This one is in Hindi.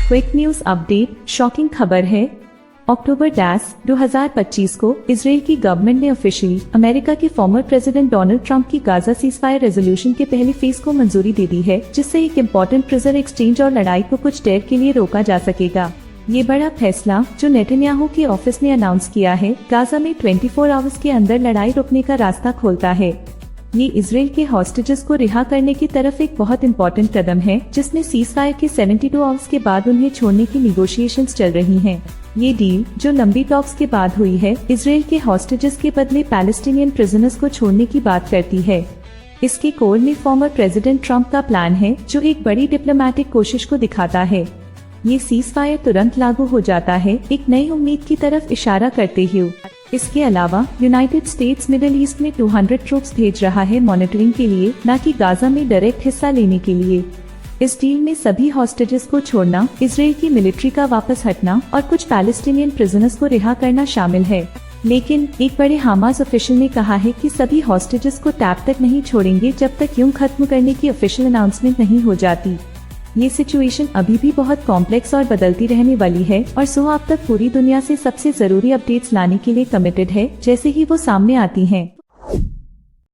Quick news update. शॉकिंग खबर है। अक्टूबर 2025 को इजराइल की गवर्नमेंट ने ऑफिशियली अमेरिका के फॉर्मर प्रेसिडेंट डोनाल्ड ट्रंप की गाजा सीजफायर रेजोल्यूशन के पहले फेज को मंजूरी दे दी है, जिससे एक इम्पोर्टेंट प्रिजनर एक्सचेंज और लड़ाई को कुछ देर के लिए रोका जा सकेगा। ये बड़ा फैसला जो नेतन्याहू के ऑफिस ने अनाउंस किया है, गाजा में 24 आवर्स के अंदर लड़ाई रोकने का रास्ता खोलता है। ये इजराइल के हॉस्टेजेस को रिहा करने की तरफ एक बहुत इम्पोर्टेंट कदम है, जिसमें सीजफायर के 72 आवर्स के बाद उन्हें छोड़ने की निगोशिएशंस चल रही हैं। ये डील जो लंबी टॉक्स के बाद हुई है, इजराइल के हॉस्टेजेस के बदले पैलेस्टीनियन प्रिजनर्स को छोड़ने की बात करती है। इसके कोर में फॉर्मर प्रेसिडेंट ट्रंप का प्लान है, जो एक बड़ी डिप्लोमेटिक कोशिश को दिखाता है। ये सीजफायर तुरंत लागू हो जाता है, एक नई उम्मीद की तरफ इशारा करते हुए। इसके अलावा यूनाइटेड स्टेट्स मिडिल ईस्ट में 200 ट्रूप्स भेज रहा है मॉनिटरिंग के लिए, न कि गाजा में डायरेक्ट हिस्सा लेने के लिए। इस डील में सभी हॉस्टेजेस को छोड़ना, इजराइल की मिलिट्री का वापस हटना और कुछ पैलेस्टीनियन प्रिजनर्स को रिहा करना शामिल है। लेकिन एक बड़े हमास ऑफिशियल ने कहा है कि सभी हॉस्टेजेस को टैब तक नहीं छोड़ेंगे जब तक यूं खत्म करने की ऑफिशियल अनाउंसमेंट नहीं हो जाती। ये सिचुएशन अभी भी बहुत कॉम्प्लेक्स और बदलती रहने वाली है, और सो अब तक पूरी दुनिया से सबसे जरूरी अपडेट्स लाने के लिए कमिटेड है जैसे ही वो सामने आती हैं।